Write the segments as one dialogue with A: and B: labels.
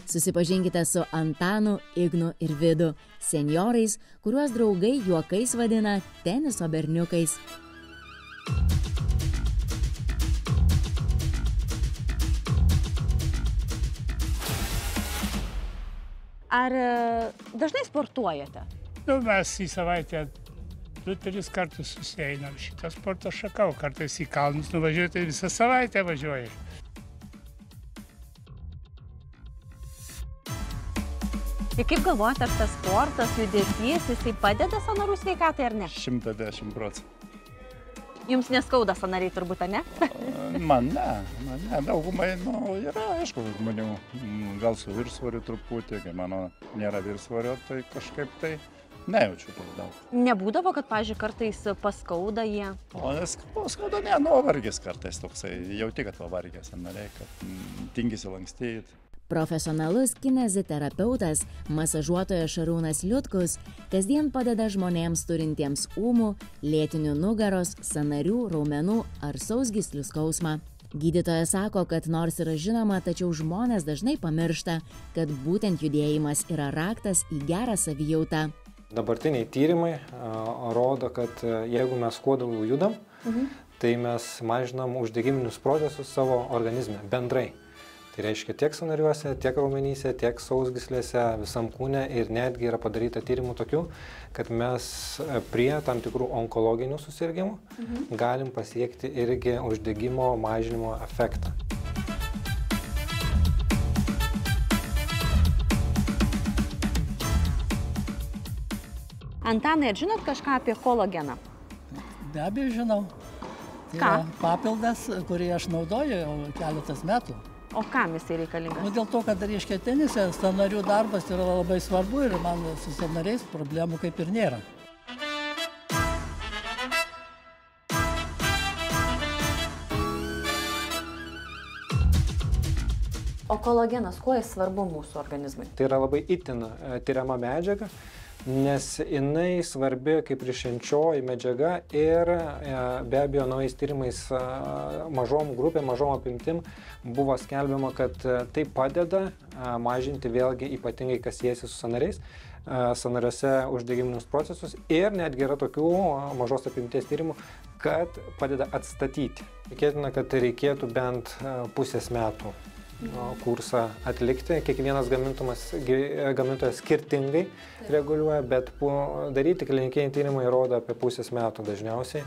A: Susipažinkite su Antanu, Ignu ir Vidu, senjorais, kuriuos draugai juokais vadina teniso berniukais.
B: Ar dažnai sportuojate?
C: Mes į savaitę 2-3 kartus susieinam šitą sporto šaką, kartais į kalnus nuvažiuoju, tai visą savaitę važiuoju.
B: Ir kaip galvojate, ar tas sportas, judesys, jisai padeda sąnarių sveikatai ar ne?
D: 110%.
B: Jums neskauda sąnariai turbūt, ar ne?
D: Man ne. Daugumai, yra, aišku, žmonių, gal su viršsvoriu truputį, kai mano nėra viršsvorio, tai kažkaip tai nejaučiu per daug.
B: Nebūdavo, kad, pavyzdžiui, kartais paskauda jie?
D: Paskauda ne, nuovargis kartais toksai, jauti, kad pavargęs sąnariai, kad tingisi lankstyti.
A: Profesionalus kineziterapeutas, masažuotojas Šarūnas Liutkus kasdien padeda žmonėms turintiems ūmų, lėtinių nugaros, sąnarių, raumenų ar sausgyslių skausmą. Gydytojas sako, kad nors yra žinoma, tačiau žmonės dažnai pamiršta, kad būtent judėjimas yra raktas į gerą savijautą.
E: Dabartiniai tyrimai rodo, kad jeigu mes kuo daugiau judam, tai mes mažinam uždegiminius procesus savo organizme bendrai. Tai reiškia tiek sąnariuose, tiek raumenyse, tiek sausgyslėse, visam kūne ir netgi yra padaryta tyrimų tokių, kad mes prie tam tikrų onkologinių susirgimų galim pasiekti irgi uždegimo mažinimo efektą.
B: Antanai, ar žinot kažką apie kolageną?
F: Be abejo žinau. Tai yra papildas, kurį aš naudoju jau keletas metų.
B: O kam jisai reikalingas?
F: Dėl to, kad, reiškia, tenise sąnarių darbas yra labai svarbu ir man su sąnariais problemų kaip ir nėra.
B: O kolagenas, kuo jis svarbu mūsų organizmui?
E: Tai yra labai itin tiriama medžiaga, nes jinai svarbi kaip ryšiančioji medžiaga ir be abejo naujais tyrimais mažom grupėm, mažom apimtim buvo skelbiama, kad tai padeda mažinti vėlgi ypatingai kas siejasi su sąnariais, sąnariuose uždegiminius procesus ir netgi yra tokių mažos apimties tyrimų, kad padeda atstatyti. Tikėtina, kad reikėtų bent pusės metų kursą atlikti. Kiekvienas gamintojas skirtingai reguliuoja, bet daryti klinikiniai tyrimai rodo apie pusės metų dažniausiai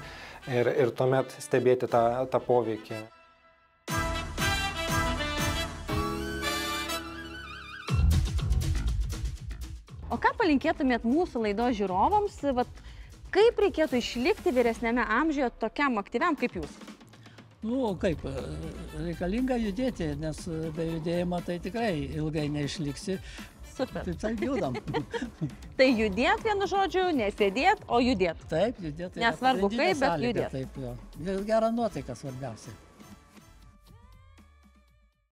E: ir tuomet stebėti tą poveikį.
B: O ką palinkėtumėt mūsų laidos žiūrovams, kaip reikėtų išlikti vyresnėme amžiuje tokiam aktyviam kaip jūs?
F: Kaip, reikalinga judėti, nes be judėjimo tai tikrai ilgai neišliksi.
B: Super.
F: Taip judam.
B: Tai judėt vienu žodžiu, nesėdėt, o judėt.
F: Taip, judėt.
B: Nesvarbu kaip, bet judėt.
F: Taip, jo. Gerą nuotaiką svarbiausia.